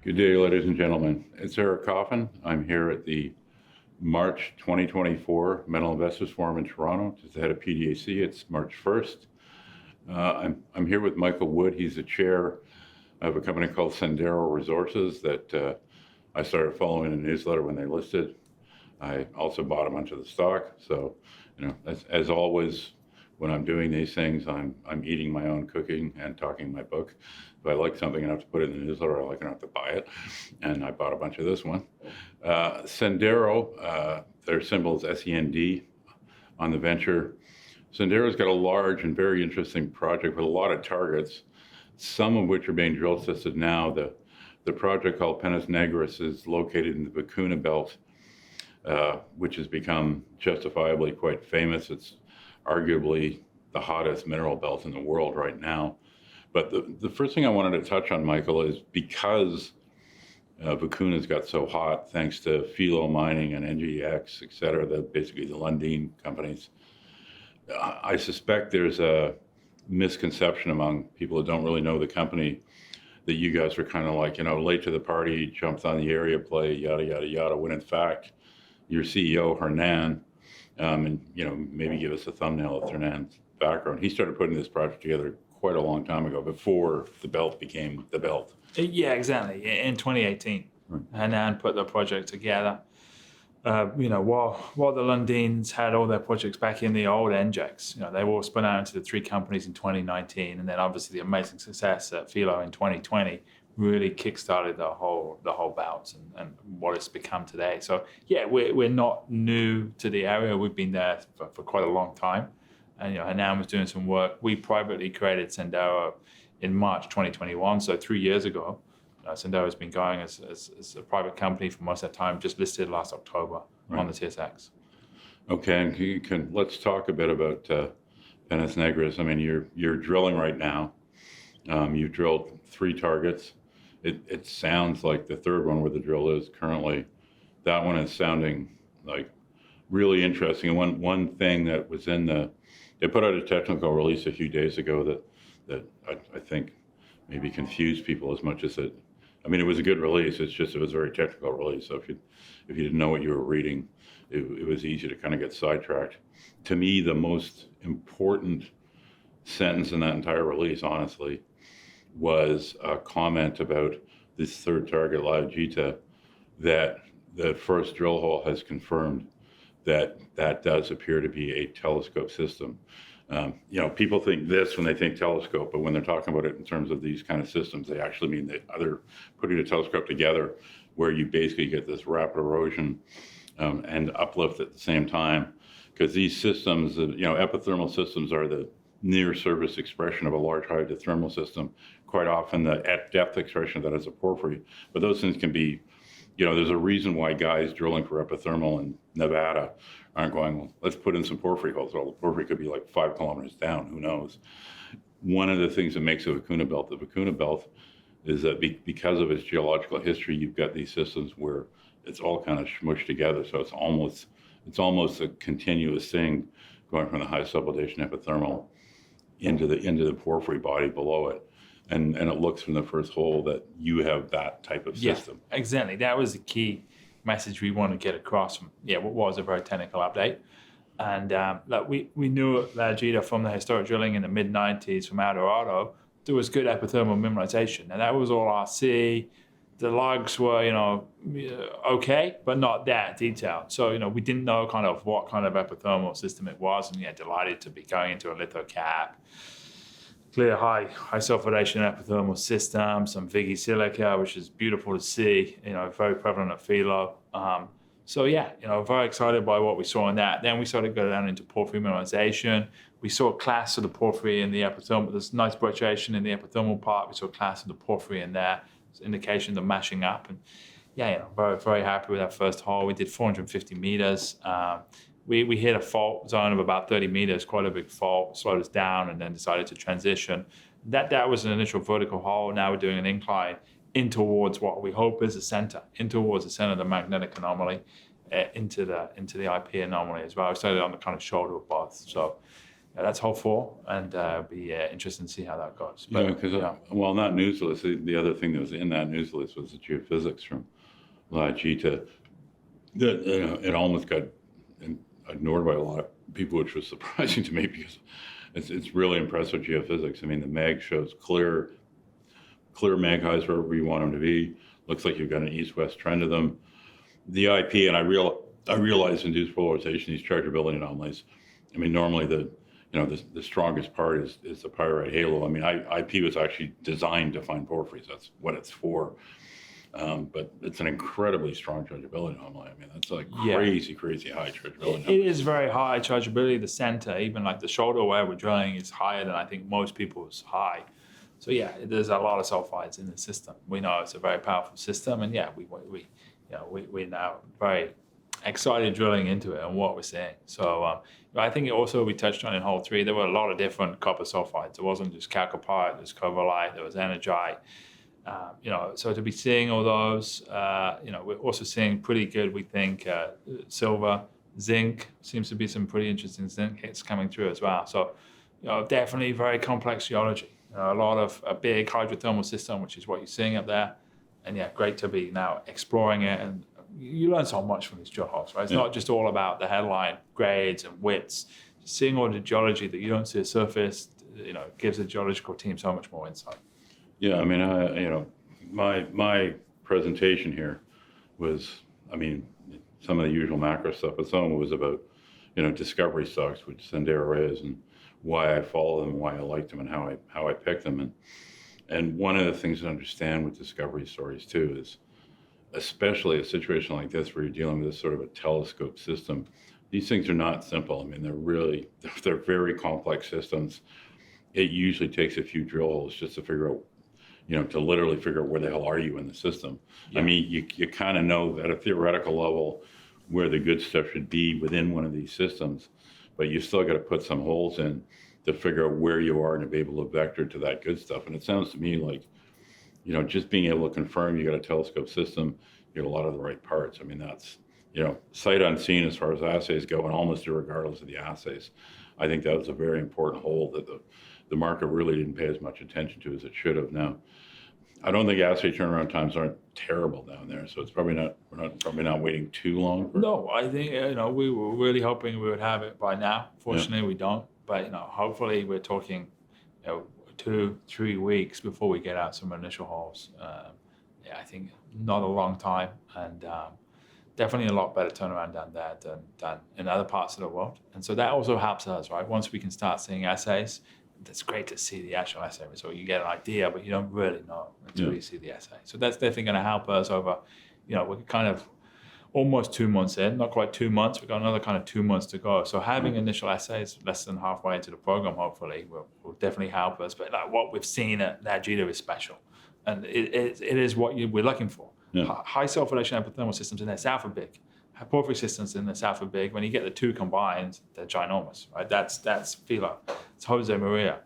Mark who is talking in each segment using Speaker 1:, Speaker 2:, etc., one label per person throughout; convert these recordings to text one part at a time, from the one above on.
Speaker 1: Good day, ladies and gentlemen. It's Eric Coffin. I'm here at the March 2024 Metal Investors Forum in Toronto. Just ahead of PDAC. It's March 1st. I'm here with Michael Wood. He's the chair of a company called Sendero Resources that I started following in a newsletter when they listed. I also bought a bunch of the stock. So, as always, when I'm doing these things, I'm eating my own cooking and talking my book. If I like something enough to put it in the newsletter, I like enough to buy it. And I bought a bunch of this one. Sendero, their symbol is SEND on the venture. Sendero's got a large and very interesting project with a lot of targets, some of which are being drill tested now. The project called Peñas Negras is located in the Vicuña Belt, which has become justifiably quite famous. It's arguably the hottest mineral belt in the world right now. But the first thing I wanted to touch on, Michael, is because Vicuña's got so hot, thanks to Filo Mining and NGX, et cetera, basically the Lundin companies, I suspect there's a misconception among people that don't really know the company that you guys were kind of like, late to the party, jumped on the area play, yada, yada, yada, when in fact, your CEO, Hernan, and maybe give us a thumbnail of Hernan's background. He started putting this project together quite a long time ago, before the belt became the belt.
Speaker 2: Yeah, exactly. In 2018, right. Hernan put the project together. While the Lundins had all their projects back in the old NGX, they all spun out into the three companies in 2019, and then obviously the amazing success at Filo in 2020 really kickstarted the whole belt and what it's become today. So yeah, we're not new to the area. We've been there for quite a long time, and Hernan was doing some work. We privately created Sendero in March 2021, so 3 years ago. Sendero has been going as a private company for most of that time, just listed last October on the TSX.
Speaker 1: Okay, and let's talk a bit about Peñas Negras. I mean, you're drilling right now. You've drilled 3 targets. It sounds like the third one where the drill is currently, that one is sounding like really interesting. And one thing that was they put out a technical release a few days ago that I think maybe confused people as much as it was a good release. It's just, it was a very technical release. So if you didn't know what you were reading, it was easy to kind of get sidetracked. To me, the most important sentence in that entire release, honestly, was a comment about this third target, Live Jita, that the first drill hole has confirmed that does appear to be a telescope system. People think this when they think telescope, but when they're talking about it in terms of these kind of systems, they actually mean that they're putting a telescope together where you basically get this rapid erosion and uplift at the same time. Because these systems, epithermal systems are the near surface expression of a large hydrothermal system. Quite often the at depth expression of that is a porphyry. But those things can be, there's a reason why guys drilling for epithermal in Nevada aren't going, well, let's put in some porphyry holes. Well, the porphyry could be like 5 kilometers down, who knows? One of the things that makes the Vicuña Belt is that because of its geological history, you've got these systems where it's all kind of smushed together. So it's almost a continuous thing going from the high subaludation epithermal into the porphyry body below it. And it looks from the first hole that you have that type of system.
Speaker 2: Yeah, exactly. That was the key message we want to get across from what was a very technical update. And we knew La Jita from the historic drilling in the mid-90s from El Dorado, there was good epithermal mineralization. And that was all RC. The logs were, okay, but not that detailed. So, we didn't know kind of what kind of epithermal system it was, and delighted to be going into a lithocap. Clear high sulfidation epithermal system, some Vigi silica, which is beautiful to see, very prevalent at Filo. Very excited by what we saw in that. Then we started going down into porphyry mineralization. We saw a class of the porphyry in the epithermal. There's nice brecciation in the epithermal part. We saw a class of the porphyry in there. It's indication of mashing up. And very, very happy with that first hole. We did 450 meters. We hit a fault zone of about 30 meters, quite a big fault, slowed us down, and then decided to transition. That was an initial vertical hole. Now we're doing an incline in towards what we hope is the center, in towards the center of the magnetic anomaly, into the IP anomaly as well. We started on the kind of shoulder of both. So that's hole 4, and be interesting to see how that goes.
Speaker 1: But, because well, that news list, the other thing that was in that news list was the geophysics from La Gita. It almost got ignored by a lot of people, which was surprising to me because it's really impressive geophysics. I mean, the mag shows clear mag highs wherever you want them to be. Looks like you've got an east-west trend of them. The IP, and I realize induced polarization, these chargeability anomalies. I mean, normally the strongest part is the pyrite halo. I mean, IP was actually designed to find porphyries. That's what it's for. But it's an incredibly strong chargeability anomaly. I mean, that's like crazy high chargeability.
Speaker 2: It is very high chargeability. The center, even like the shoulder where we're drilling, is higher than I think most people's high. So yeah, there's a lot of sulfides in the system. We know it's a very powerful system, and we're now very excited drilling into it and what we're seeing. So I think we touched on in hole 3, there were a lot of different copper sulfides. It wasn't just chalcopyrite, there was covellite, there was energite. So to be seeing all those, we're also seeing pretty good, we think, silver, zinc, seems to be some pretty interesting zinc hits coming through as well. So, definitely very complex geology. A lot of a big hydrothermal system, which is what you're seeing up there. And yeah, great to be now exploring it. And you learn so much from these drill holes, right? It's not just all about the headline grades and widths. Just seeing all the geology that you don't see at surface, gives the geological team so much more insight.
Speaker 1: Yeah, I mean, my presentation here was, I mean, some of the usual macro stuff, but some of it was about, discovery stocks, which Sendero is, and why I follow them, why I like them, and how I pick them. And one of the things to understand with discovery stories too is, especially a situation like this where you're dealing with this sort of a telescope system, these things are not simple. I mean, they're very complex systems. It usually takes a few drill holes just to figure out, to literally figure out where the hell are you in the system. Yeah. I mean, you kind of know at a theoretical level where the good stuff should be within one of these systems, but you still got to put some holes in to figure out where you are and to be able to vector to that good stuff. And it sounds to me like, just being able to confirm you got a telescope system, you got a lot of the right parts. I mean, that's, sight unseen as far as assays go, and almost irregardless of the assays. I think that was a very important hole that the market really didn't pay as much attention to as it should have. Now, I don't think assay turnaround times aren't terrible down there, so it's probably not. We're probably not waiting too long.
Speaker 2: No, I think we were really hoping we would have it by now. Fortunately, we don't. But hopefully, we're talking 2-3 weeks before we get out some initial holes. I think not a long time, and definitely a lot better turnaround down there than in other parts of the world. And so that also helps us, right? Once we can start seeing assays, that's great to see the actual assay result. You get an idea, but you don't really know until you see the assay. So that's definitely going to help us over, we're kind of almost 2 months in, not quite 2 months. We've got another kind of 2 months to go. So having initial assays less than halfway into the program, hopefully, will definitely help us. But what we've seen at Gita is special. And it is what we're looking for. Yeah. High sulfidation epithermal systems in the south are big. Porphyry systems in the south are big. When you get the two combined, they're ginormous, right? That's Fila. It's Jose Maria.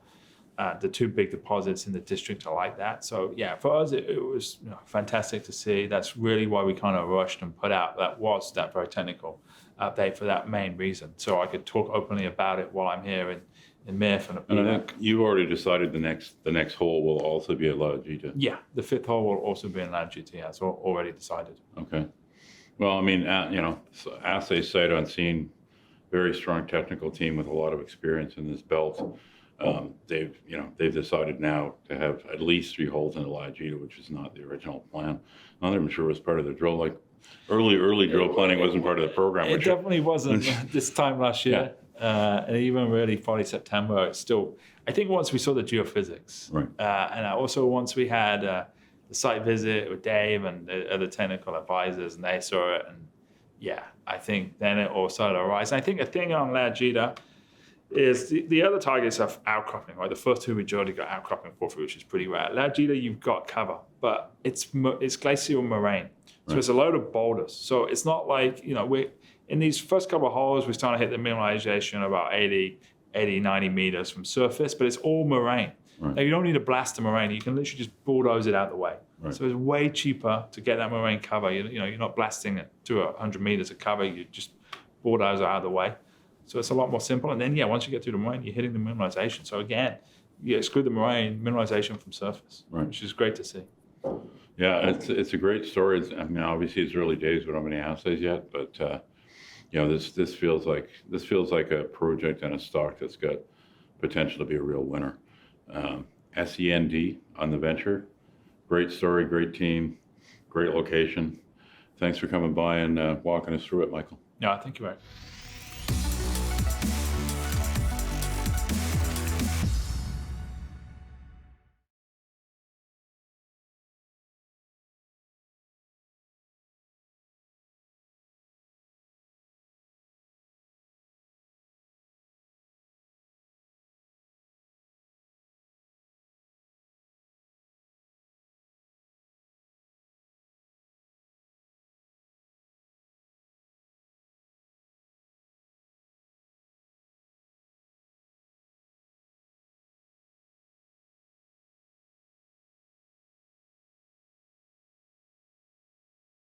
Speaker 2: The two big deposits in the district are like that. So yeah, for us, it was fantastic to see. That's really why we kind of rushed and put out that very technical update for that main reason. So I could talk openly about it while I'm here in MIF.
Speaker 1: And I think you've already decided the next hole will also be at La Gita.
Speaker 2: Yeah, the fifth hole will also be in La Gita. Yeah, it's already decided.
Speaker 1: Okay. Well, I mean, assay sight unseen, very strong technical team with a lot of experience in this belt. They've decided now to have at least 3 holes in the La Gita, which is not the original plan. Not even sure it was part of the drill. Like early drill planning wasn't part of the program.
Speaker 2: It definitely wasn't this time last year. Yeah. And even really probably September, it's still, I think once we saw the geophysics,
Speaker 1: right.
Speaker 2: And also once we had the site visit with Dave and the other technical advisors, and they saw it, and yeah, I think then it all started to rise. And I think the thing on La Gita is the other targets are outcropping, right? The first 2 we drilled, got outcropping porphyry, which is pretty rare. La Gita, you've got cover, but it's glacial moraine. So it's a load of boulders. So it's not like, we in these first couple of holes, we're starting to hit the mineralization about 80, 90 meters from surface, but it's all moraine. Right. Now, you don't need to blast the moraine. You can literally just bulldoze it out the way. Right. So it's way cheaper to get that moraine cover. You're not blasting it to 100 meters of cover. You just bulldoze it out of the way. So it's a lot more simple. And then, once you get through the moraine, you're hitting the mineralization. So again, you exclude the moraine, mineralization from surface,
Speaker 1: Right.
Speaker 2: which is great to see.
Speaker 1: Yeah, it's a great story. I mean, obviously it's early days. We don't have any assays yet, but this feels like a project and a stock that's got potential to be a real winner. SEND on the venture, great story, great team, great location. Thanks for coming by and walking us through it, Michael.
Speaker 2: Yeah, thank you, Mike.